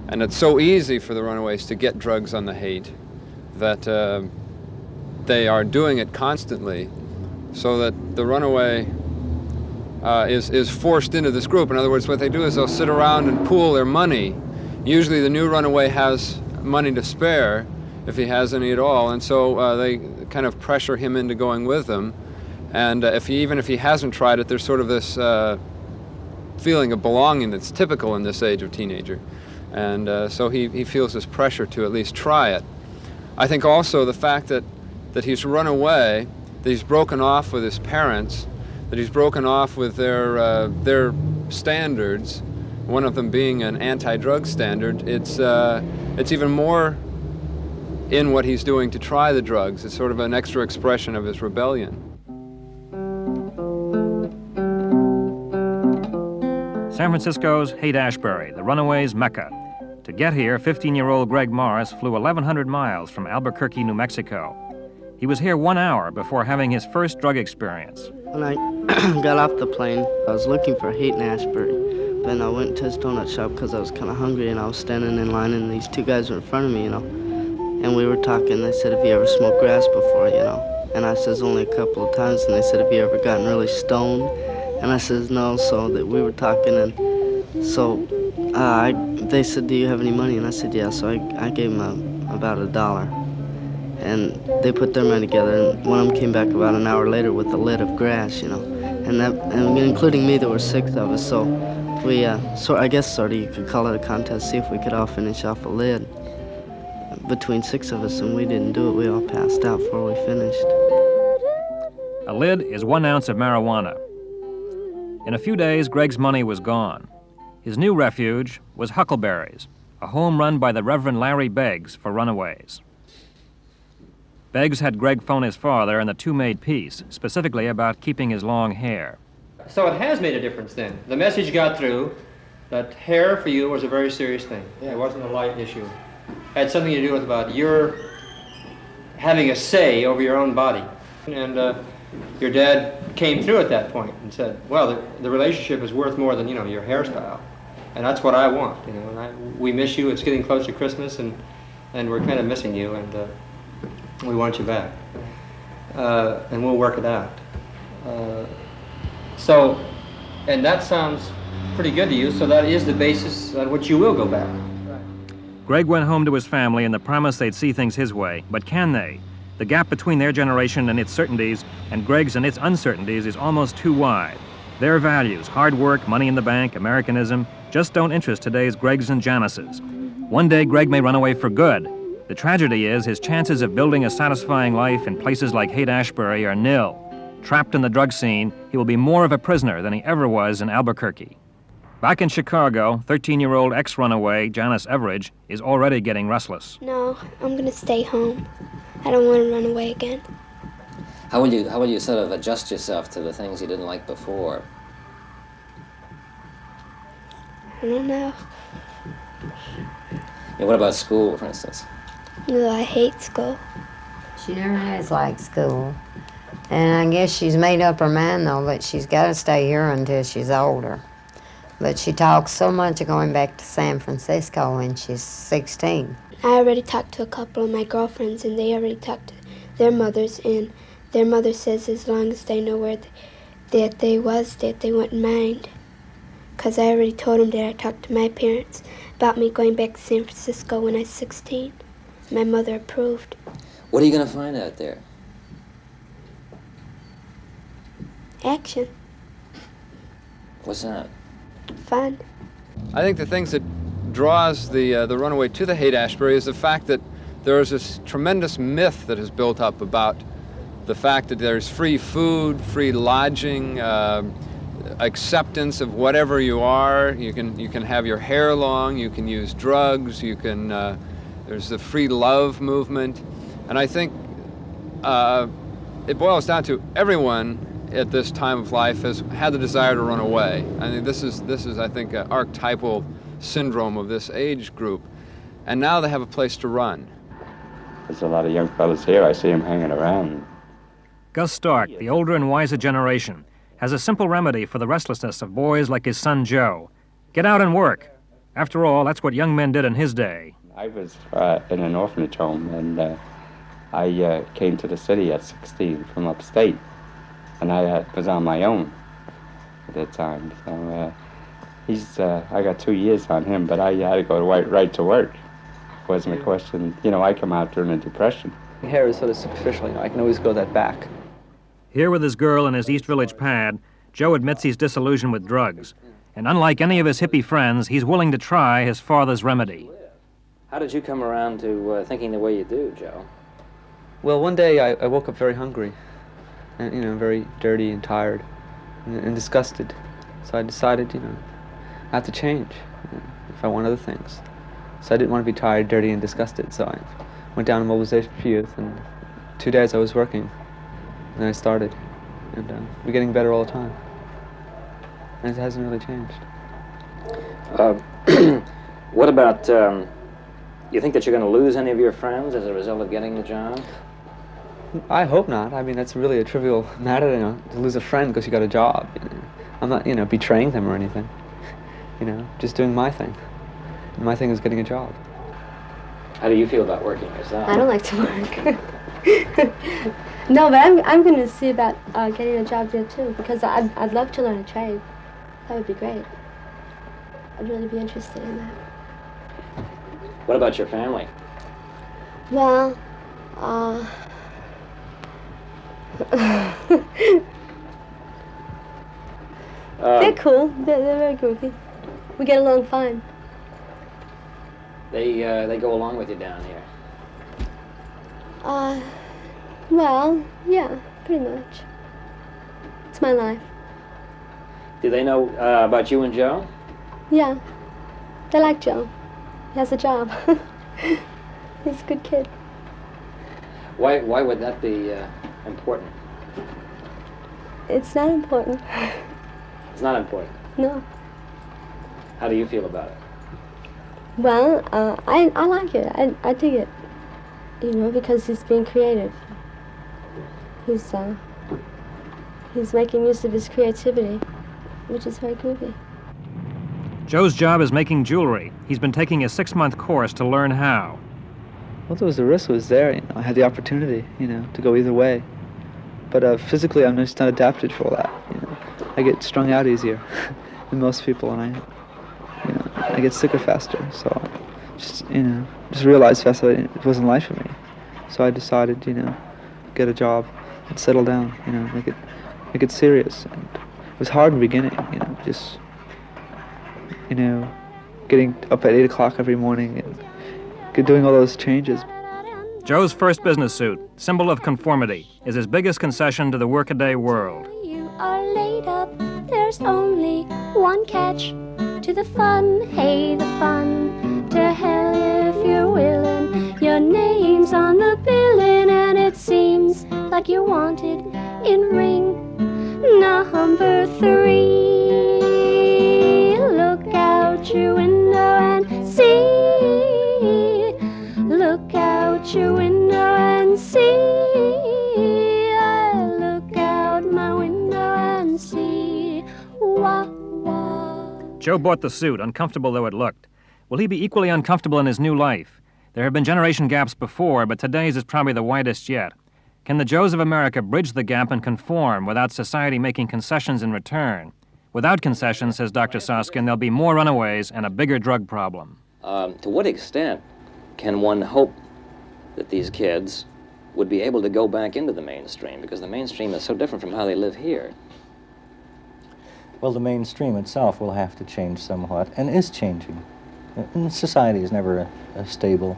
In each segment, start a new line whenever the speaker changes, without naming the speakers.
And it's so easy for the runaways to get drugs on the hate that they are doing it constantly, so that the runaway is forced into this group. In other words, what they do is they'll sit around and pool their money. Usually the new runaway has money to spare, if he has any at all, and so they kind of pressure him into going with them. And even if he hasn't tried it, there's sort of this feeling of belonging that's typical in this age of teenager. And so he feels this pressure to at least try it. I think also the fact that he's run away, that he's broken off with his parents, that he's broken off with their standards, one of them being an anti-drug standard, it's even more in what he's doing to try the drugs. It's sort of an extra expression of his rebellion.
San Francisco's Haight-Ashbury, the runaways' mecca. To get here, 15-year-old Greg Morris flew 1,100 miles from Albuquerque, New Mexico. He was here 1 hour before having his first drug experience.
When I got off the plane, I was looking for Haight-Ashbury. Then I went to his donut shop because I was kind of hungry, and I was standing in line, and these two guys were in front of me, And we were talking. They said, "Have you ever smoked grass before, And I says, "Only a couple of times." And they said, "Have you ever gotten really stoned?" And I says, "No." So that we were talking, and so they said, "Do you have any money?" And I said, "Yeah." So I gave them about $1. And they put their money together, and one of them came back about an hour later with a lid of grass, And including me, there were 6 of us. So we, I guess sort of you could call it a contest, see if we could all finish off a lid between 6 of us, and we didn't do it. We all passed out before we finished.
A lid is 1 ounce of marijuana. In a few days, Greg's money was gone. His new refuge was Huckleberry's, a home run by the Reverend Larry Beggs for runaways. Beggs had Greg phone his father, and the two made peace, specifically about keeping his long hair.
So it has made a difference then. The message got through that hair for you was a very serious thing. Yeah. It wasn't a light issue. It had something to do with about your having a say over your own body. And your dad came through at that point and said, well, the relationship is worth more than, your hairstyle. And that's what I want, And we miss you. It's getting close to Christmas, and we're kind of missing you, and we want you back. And we'll work it out. And that sounds pretty good to you, so that is the basis on which you will go back.
Greg went home to his family in the promise they'd see things his way, but can they? The gap between their generation and its certainties and Greg's and its uncertainties is almost too wide. Their values, hard work, money in the bank, Americanism, just don't interest today's Gregs and Janices. One day Greg may run away for good. The tragedy is his chances of building a satisfying life in places like Haight-Ashbury are nil. Trapped in the drug scene, he will be more of a prisoner than he ever was in Albuquerque. Back in Chicago, 13-year-old ex-runaway Janice Everidge is already getting restless.
No, I'm going to stay home. I don't want to run away again.
How will you sort of adjust yourself to the things you didn't like before?
I don't know.
Yeah, what about school, for instance?
No, I hate school.
She never has liked school. And I guess she's made up her mind, though, that she's got to stay here until she's older. But she talks so much of going back to San Francisco when she's 16.
I already talked to a couple of my girlfriends, and they already talked to their mothers, and their mother says as long as they know where that they wouldn't mind. Because I already told them that I talked to my parents about me going back to San Francisco when I was 16. My mother approved.
What are you going to find out there?
Action.
What's that?
Fun.
I think the things that draws the runaway to the Haight-Ashbury is the fact that there is this tremendous myth that is built up about the fact that there's free food, free lodging, acceptance of whatever you are. You can have your hair long, you can use drugs, there's the free love movement. And I think it boils down to everyone at this time of life has had the desire to run away. I think this is I think an archetypal syndrome of this age group. And now they have a place to run.
There's a lot of young fellas here. I see them hanging around.
Gus Stark, the older and wiser generation, has a simple remedy for the restlessness of boys like his son Joe. Get out and work. After all, that's what young men did in his day.
I was in an orphanage home, and I came to the city at 16 from upstate, and I was on my own at that time. So I got 2 years on him, but I had to go right to work. Wasn't a question. You know, I come out during a depression.
Hair is sort of superficial, you know, I can always grow that back.
Here with his girl in his East Village pad, Joe admits he's disillusioned with drugs. And unlike any of his hippie friends, he's willing to try his father's remedy.
How did you come around to thinking the way you do, Joe?
Well, one day I woke up very hungry, and, you know, very dirty and tired and disgusted. So I decided, you know, I have to change, you know, if I want other things. So I didn't want to be tired, dirty, and disgusted, so I went down to Mobilization for Youth, and 2 days I was working, and then I started, and we're getting better all the time. And it hasn't really changed.
What about, you think that you're going to lose any of your friends as a result of getting the job?
I hope not. I mean, that's really a trivial matter, you know, to lose a friend because you got a job. You know. I'm not, you know, betraying them or anything. You know, just doing my thing. And my thing is getting a job.
How do you feel about working yourself?
I don't like to work. No, but I'm going to see about getting a job there too, because I'd love to learn a trade. That would be great. I'd really be interested in that.
What about your family?
Well, they're cool. They're very goofy. We get along fine.
They go along with you down here?
Well, yeah, pretty much. It's my life.
Do they know about you and Joe?
Yeah, they like Joe. He has a job. He's a good kid.
Why would that be important?
It's not important.
It's not important?
No.
How do you feel about it?
Well, I like it. I dig it. You know, because he's being creative. He's making use of his creativity, which is very groovy.
Joe's job is making jewelry. He's been taking a 6-month course to learn how.
Well, the risk was there, you know. I had the opportunity, you know, to go either way. But physically, I'm just not adapted for all that, you know. I get strung out easier than most people, and I get sicker faster. So just realized fast that it wasn't life for me. So I decided, you know, get a job and settle down, you know, make it serious. And it was hard in the beginning, you know, just, you know, getting up at 8 o'clock every morning and doing all those changes.
Joe's first business suit, symbol of conformity, is his biggest concession to the workaday world.
You are laid up, there's only one catch to the fun, hey, the fun. To hell if you're willing, your name's on the billing, and it seems like you're wanted in ring number 3. Look out your window and see. Look out your window and see. I look out my window and see. Wah, wah.
Joe bought the suit, uncomfortable though it looked. Will he be equally uncomfortable in his new life? There have been generation gaps before, but today's is probably the widest yet. Can the Joes of America bridge the gap and conform without society making concessions in return? Without concessions, says Dr. Soskin, there'll be more runaways and a bigger drug problem.
To what extent can one hope that these kids would be able to go back into the mainstream? Because the mainstream is so different from how they live here.
Well, the mainstream itself will have to change somewhat, and is changing. And society is never a stable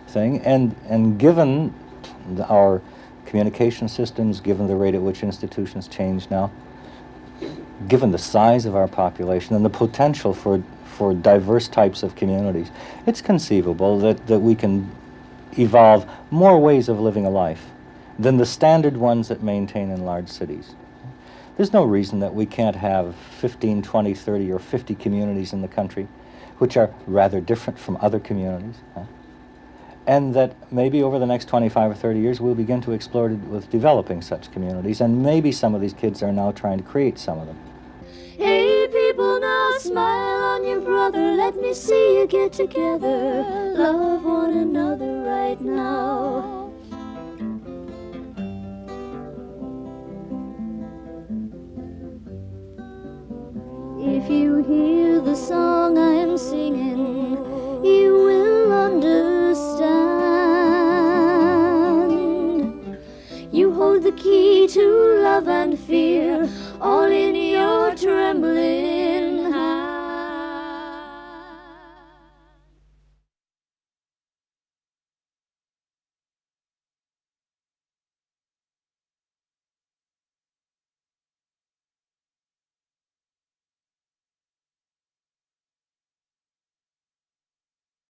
thing, and given our communication systems, given the rate at which institutions change now, given the size of our population and the potential for diverse types of communities, it's conceivable that we can evolve more ways of living a life than the standard ones that maintain in large cities. There's no reason that we can't have 15, 20, 30, or 50 communities in the country which are rather different from other communities, and that maybe over the next 25 or 30 years we'll begin to explore with developing such communities, and maybe some of these kids are now trying to create some of them.
Hey, people, now smile on your brother. Let me see you get together. Love one another right now. If you hear the song I'm singing, you will understand. You hold the key to